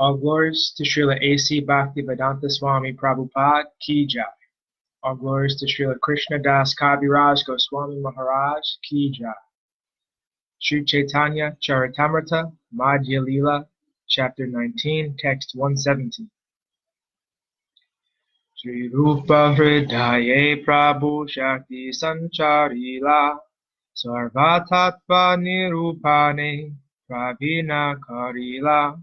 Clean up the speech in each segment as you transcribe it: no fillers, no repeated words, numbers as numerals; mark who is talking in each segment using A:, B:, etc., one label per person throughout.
A: All glories to Srila A.C. Bhaktivedanta Swami Prabhupada Ki Jai. All glories to Srila Krishna Das Kaviraj Goswami Maharaj Ki Jai. Sri Chaitanya Charitamrta Madhya Lila, Chapter 19, Text 117. Sri Rupa Hridaye Prabhu Shakti Sancharila Sarvatattva Nirupane Pravina Karila.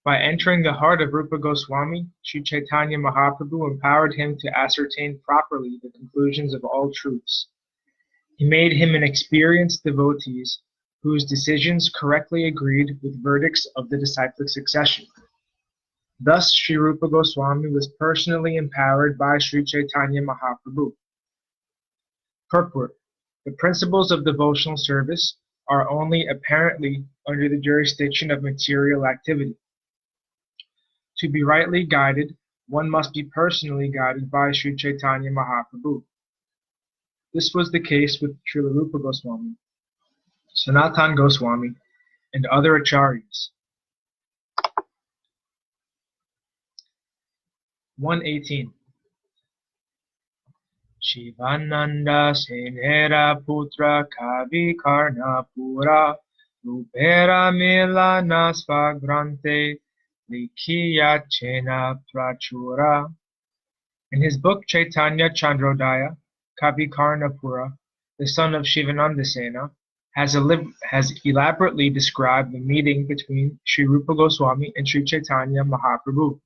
A: By entering the heart of Rupa Goswami, Sri Chaitanya Mahaprabhu empowered him to ascertain properly the conclusions of all truths. He made him an experienced devotee whose decisions correctly agreed with verdicts of the disciplic succession. Thus, Sri Rupa Goswami was personally empowered by Sri Chaitanya Mahaprabhu. Purport: the principles of devotional service are only apparently under the jurisdiction of material activity. To be rightly guided, one must be personally guided by Sri Chaitanya Mahaprabhu. This was the case with Srila Rupa Goswami, Sanatana Goswami, and other acharyas. 118. Shivananda Senera Putra Kavi Karna Pura Rupera Milana Svagrante Likhiya Chena Prachura. In his book Chaitanya Chandrodaya, Kavi Karnapura, the son of Shivananda Sena, has elaborately described the meeting between Sri Rupa Goswami and Sri Chaitanya Mahaprabhu.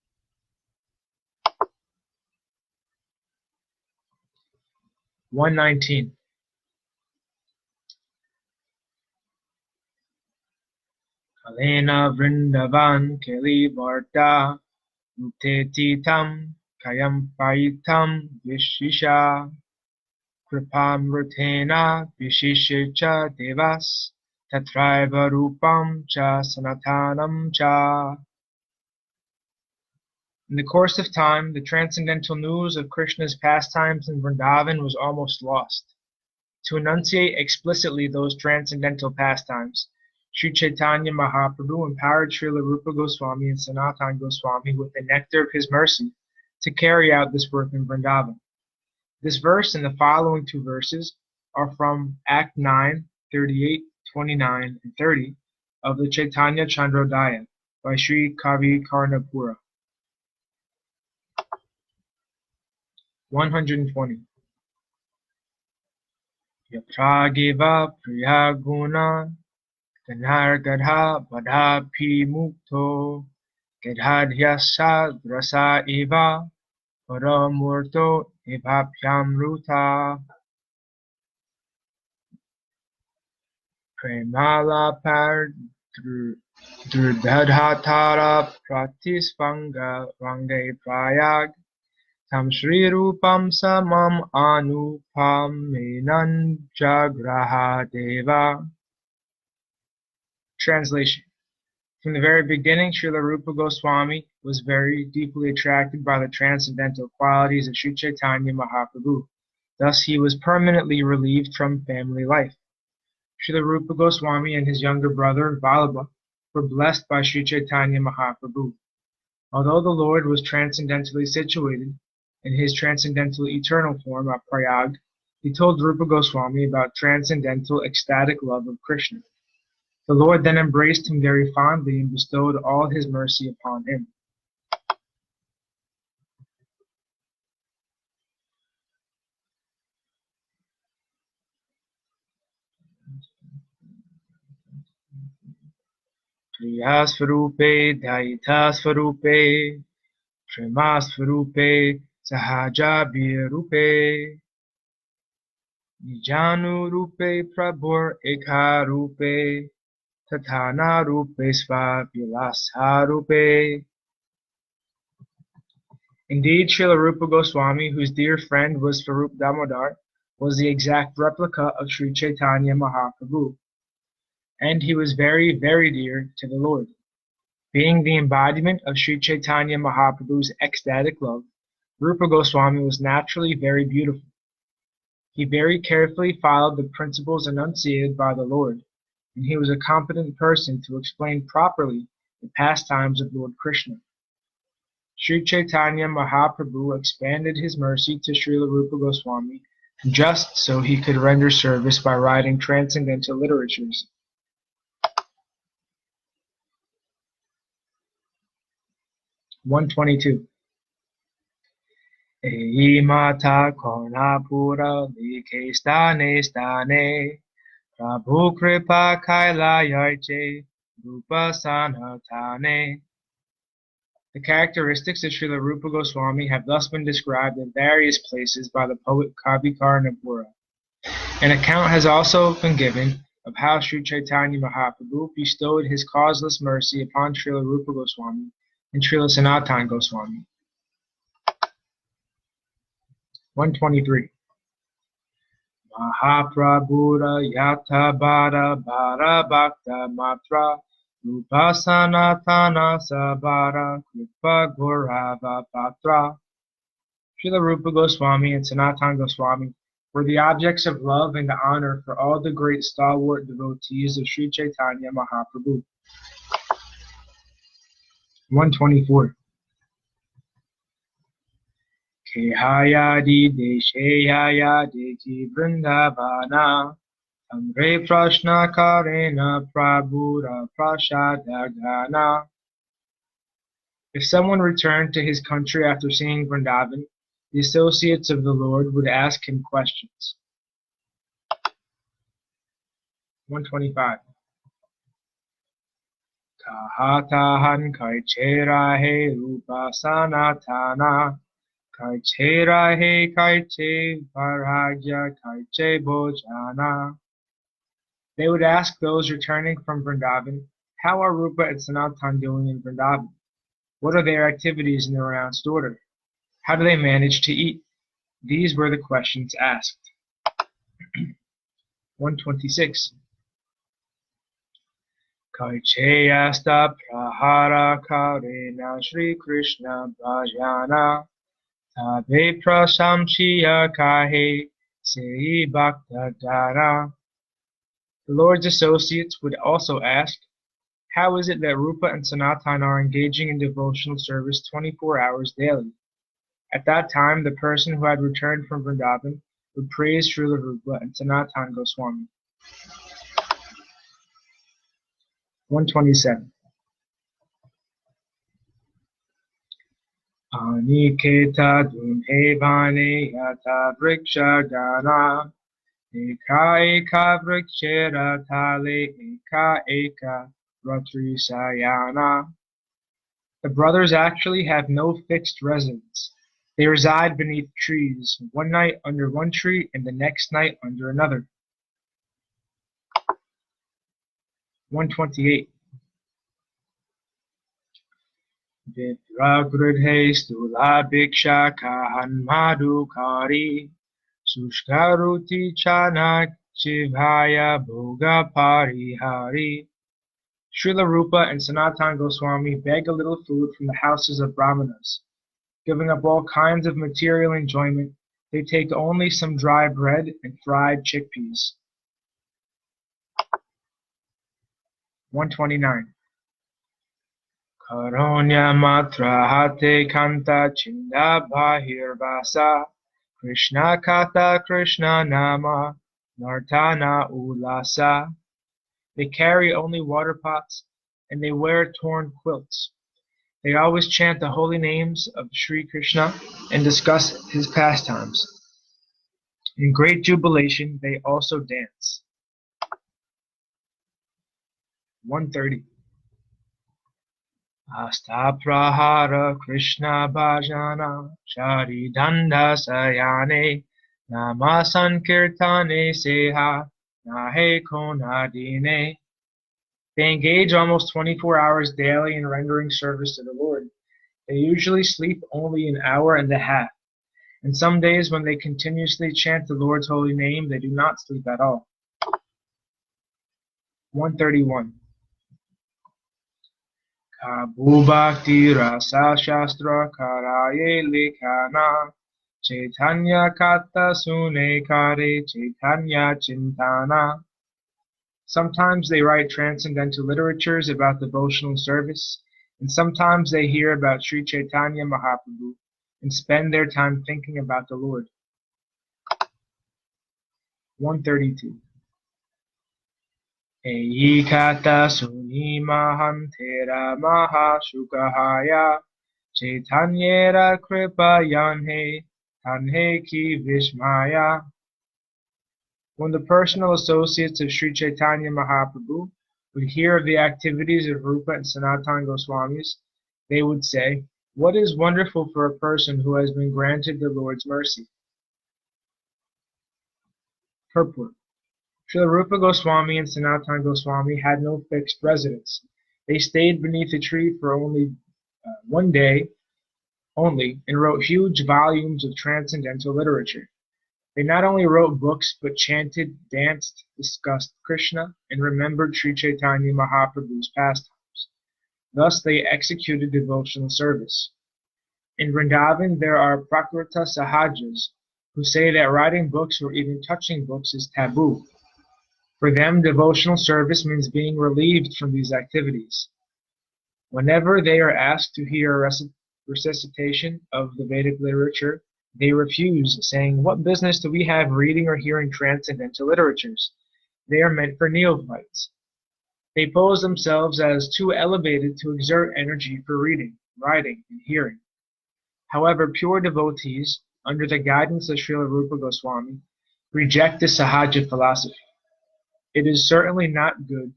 A: (119) Kalena Vrindavan Keli Varta Utetitam Kayam Paitam Vishisha Kripamrutena Vishishicha Devas Tatraiva Rupam Cha Sanatanam Cha. In the course of time, the transcendental news of Krishna's pastimes in Vrindavan was almost lost. To enunciate explicitly those transcendental pastimes, Sri Chaitanya Mahaprabhu empowered Srila Rupa Goswami and Sanatana Goswami with the nectar of his mercy to carry out this work in Vrindavan. This verse and the following two verses are from Act 9, 38, 29, and 30 of the Chaitanya Chandrodaya by Sri Kavi Karnapura. 120. Yatragiva priyaguna ganar gadha badha pi mukto gadhadhyasa drasa eva paramurto evapyamruta premala par drudadhatara pratisvanga range prayag Tam Shri Rupam Samam Anupam Menan Jagraha Deva. Translation. From the very beginning, Srila Rupa Goswami was very deeply attracted by the transcendental qualities of Sri Chaitanya Mahaprabhu. Thus, he was permanently relieved from family life. Srila Rupa Goswami and his younger brother, Vallabha, were blessed by Sri Chaitanya Mahaprabhu. Although the Lord was transcendentally situated, in his transcendental eternal form of Prayag, he told Rupa Goswami about transcendental ecstatic love of Krishna. The Lord then embraced him very fondly and bestowed all his mercy upon him. Priyasvarupe Daitasvarupe Premasvarupe Sahajabirupe Nijanu Rupe Prabhur Ekarupe Tatana Rupe Svavilasa Rupe. Indeed, Srila Rupa Goswami, whose dear friend was Swarup Damodar, was the exact replica of Sri Chaitanya Mahaprabhu, and he was very, very dear to the Lord. Being the embodiment of Sri Chaitanya Mahaprabhu's ecstatic love, Rupa Goswami was naturally very beautiful. He very carefully followed the principles enunciated by the Lord, and he was a competent person to explain properly the pastimes of Lord Krishna. Sri Chaitanya Mahaprabhu expanded his mercy to Srila Rupa Goswami just so he could render service by writing transcendental literatures. (122) Ehi mata kornapura likhe stane stane Prabhu kripa kailayarche Rupa Sanatane. The characteristics of Srila Rupa Goswami have thus been described in various places by the poet Kavi Karnapura. An account has also been given of how Sri Chaitanya Mahaprabhu bestowed his causeless mercy upon Srila Rupa Goswami and Srila Sanatana Goswami. 123. Mahaprabhura yata bara bara bhakta matra Rupa Sanatana sabara kripa gaurava patra. Srila Rupa Goswami and Sanatana Goswami were the objects of love and honor for all the great stalwart devotees of Sri Chaitanya Mahaprabhu. 124. Kehayadi deshayadi ki vrindavana Amre prashna karena prabhura prasadagana. If someone returned to his country after seeing Vrindavan, the associates of the Lord would ask him questions. 125. Kahatahan kaicherahe rupa sanatana Kaicherahe kaiche varagya kaiche bhojana. They would ask those returning from Vrindavan, how are Rupa and Sanatana doing in Vrindavan? What are their activities in the renounced order? How do they manage to eat? These were the questions asked. 126. Kaicheyasta prahara karena Shri Krishna bhajana Tabe prasamshiya kahe sei bhakta dara. The Lord's associates would also ask, how is it that Rupa and Sanatana are engaging in devotional service 24 hours daily? At that time, the person who had returned from Vrindavan would praise Srila Rupa and Sanatana Goswami. 127. Aniketa dunhevane yata vriksha gana Eka eka vrikshera tale eka eka ratrisayana. The brothers actually have no fixed residence. They reside beneath trees, one night under one tree and the next night under another. 128. Vipragridhe stula bhiksha kahan madhukari Sushkaruti chana chivaya bhoga parihari. Srila Rupa and Sanatana Goswami beg a little food from the houses of brahmanas. Giving up all kinds of material enjoyment, they take only some dry bread and fried chickpeas. 129. Karonya matra hate kanta chinda bahirvasa Krishna Katha Krishna Nama Nartana Ulasa. They carry only water pots and they wear torn quilts. They always chant the holy names of Sri Krishna and discuss his pastimes. In great jubilation, they also dance. 130. Asta prahara Krishna bhajana Shari danda sayane Nama sankirtane seha Nahe konadine. They engage almost 24 hours daily in rendering service to the Lord. They usually sleep only an hour and a half. And some days when they continuously chant the Lord's holy name, they do not sleep at all. 131. Kabhu Bhakti Rasa Shastra Karaye Likhana Chaitanya Kata Sune Kare Chaitanya Chintana. Sometimes they write transcendental literatures about devotional service, and sometimes they hear about Sri Chaitanya Mahaprabhu and spend their time thinking about the Lord. 132. Eikata suni mahantera mahashukahaya Chaitanyera kripa yanhe tanhe ki vishmaya. When the personal associates of Sri Chaitanya Mahaprabhu would hear of the activities of Rupa and Sanatana Goswamis, they would say, "What is wonderful for a person who has been granted the Lord's mercy?" Purport. Srila Rupa Goswami and Sanatana Goswami had no fixed residence. They stayed beneath a tree for only one day only and wrote huge volumes of transcendental literature. They not only wrote books but chanted, danced, discussed Krishna, and remembered Sri Chaitanya Mahaprabhu's pastimes. Thus they executed devotional service. In Vrindavan there are Prakrita Sahajas who say that writing books or even touching books is taboo. For them, devotional service means being relieved from these activities. Whenever they are asked to hear a recitation of the Vedic literature, they refuse, saying, "What business do we have reading or hearing transcendental literatures? They are meant for neophytes." They pose themselves as too elevated to exert energy for reading, writing, and hearing. However, pure devotees, under the guidance of Srila Rupa Goswami, reject this Sahaja philosophy. It is certainly not good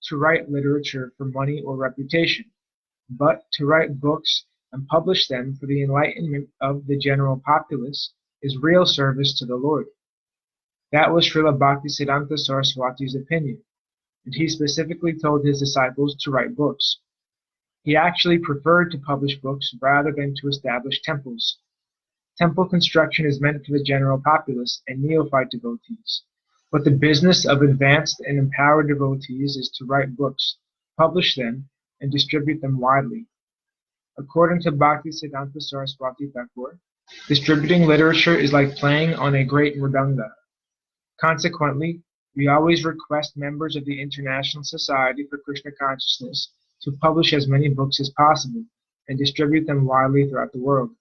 A: to write literature for money or reputation, but to write books and publish them for the enlightenment of the general populace is real service to the Lord. That was Srila Bhaktisiddhanta Saraswati's opinion, and he specifically told his disciples to write books. He actually preferred to publish books rather than to establish temples. Temple construction is meant for the general populace and neophyte devotees, but the business of advanced and empowered devotees is to write books, publish them, and distribute them widely. According to Bhaktisiddhanta Saraswati Thakur, distributing literature is like playing on a great mridanga. Consequently, we always request members of the International Society for Krishna Consciousness to publish as many books as possible and distribute them widely throughout the world.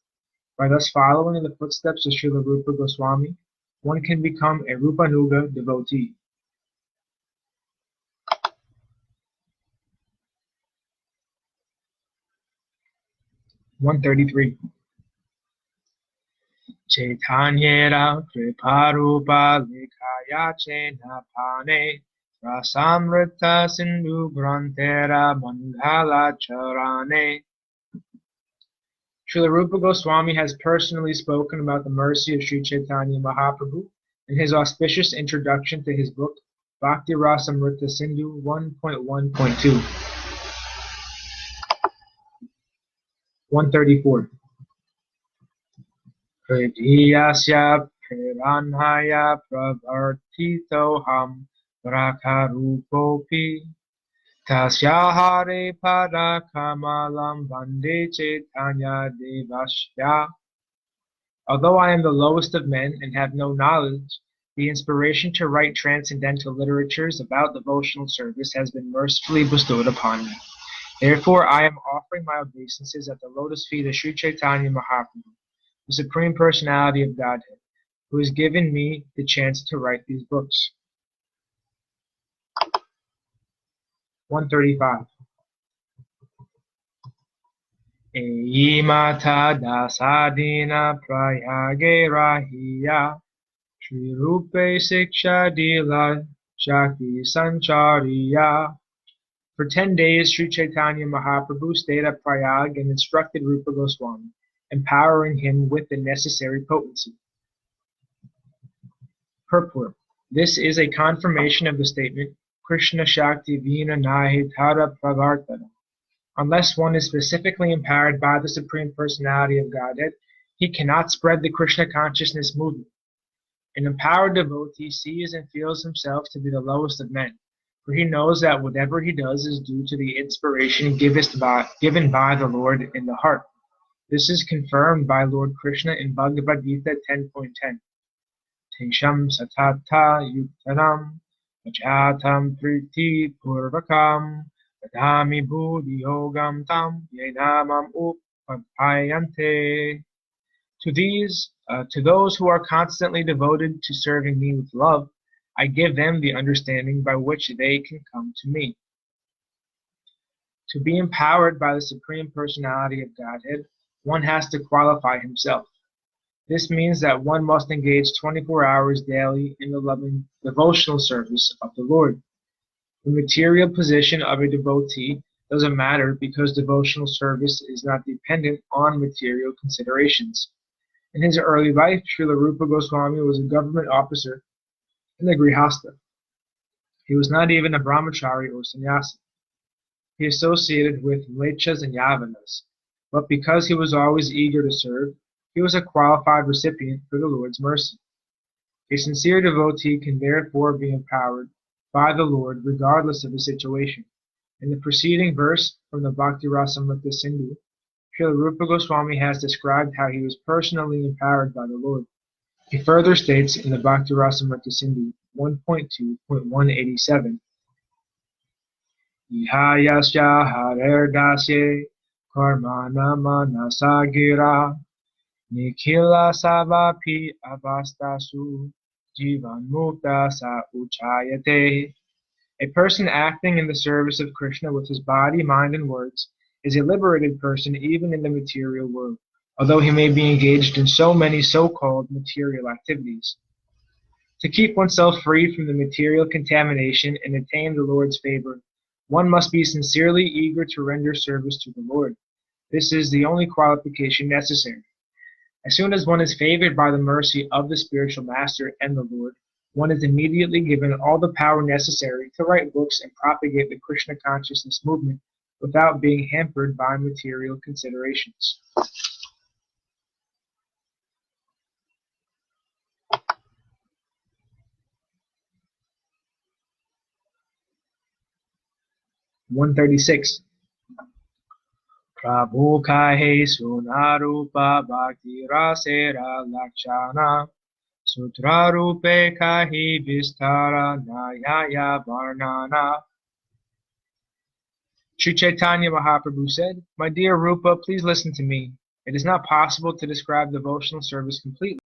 A: By thus following in the footsteps of Srila Rupa Goswami, one can become a Rupanuga devotee. (133) Chaitanyera kriparupa likhaya chena pane rasamrita sindhu grantera mangala charane. Srila Rupa Goswami has personally spoken about the mercy of Sri Chaitanya Mahaprabhu in his auspicious introduction to his book Bhakti Rasamrita Sindhu 1.1.2. 134. Hridiyasya piranhaya pravartitoham vrakarupopi tasyahare padakamalam vande chaitanya devasya. Although I am the lowest of men and have no knowledge, the inspiration to write transcendental literatures about devotional service has been mercifully bestowed upon me. Therefore, I am offering my obeisances at the lotus feet of Sri Chaitanya Mahaprabhu, the Supreme Personality of Godhead, who has given me the chance to write these books. 135. Eimata dasadina prayage rahiya Shri Rupe Siksha Dila Shakti Sanchariya. For 10 days, Sri Chaitanya Mahaprabhu stayed at Prayag and instructed Rupa Goswami, empowering him with the necessary potency. Purport. This is a confirmation of the statement, Krishna Shakti Vina Nahi Tara Pravartana. Unless one is specifically empowered by the Supreme Personality of Godhead, he cannot spread the Krishna consciousness movement. An empowered devotee sees and feels himself to be the lowest of men, for he knows that whatever he does is due to the inspiration given by the Lord in the heart. This is confirmed by Lord Krishna in Bhagavad Gita 10.10. Tesham satata yuktanam Vachatam priti purvakam Vadami buddhi yogam tam yenamam upapayante. To those who are constantly devoted to serving me with love, I give them the understanding by which they can come to me. To be empowered by the Supreme Personality of Godhead, one has to qualify himself. This means that one must engage 24 hours daily in the loving devotional service of the Lord. The material position of a devotee doesn't matter because devotional service is not dependent on material considerations. In his early life, Srila Rupa Goswami was a government officer in the Grihastha. He was not even a brahmachari or sannyasi. He associated with mlechas and yavanas, but because he was always eager to serve, he was a qualified recipient for the Lord's mercy. A sincere devotee can therefore be empowered by the Lord regardless of his situation. In the preceding verse from the Bhakti Rasamrita Sindhu, Srila Rupa Goswami has described how he was personally empowered by the Lord. He further states in the Bhakti Rasamrita Sindhu 1.2.187, Ihayasya harerdasye karmana manasagira nikhila savapi avastasu jivan mukta sa uchayate. A person acting in the service of Krishna with his body, mind, and words is a liberated person even in the material world, although he may be engaged in so many so-called material activities. To keep oneself free from the material contamination and attain the Lord's favor, one must be sincerely eager to render service to the Lord. This is the only qualification necessary. As soon as one is favored by the mercy of the spiritual master and the Lord, one is immediately given all the power necessary to write books and propagate the Krishna consciousness movement without being hampered by material considerations. (136) Prabhu kahe sunarupa bhakti rasera lakshana sutrarupe kahi vistara nayaya varnana. Sri Chaitanya Mahaprabhu said, "My dear Rupa, please listen to me. It is not possible to describe devotional service completely.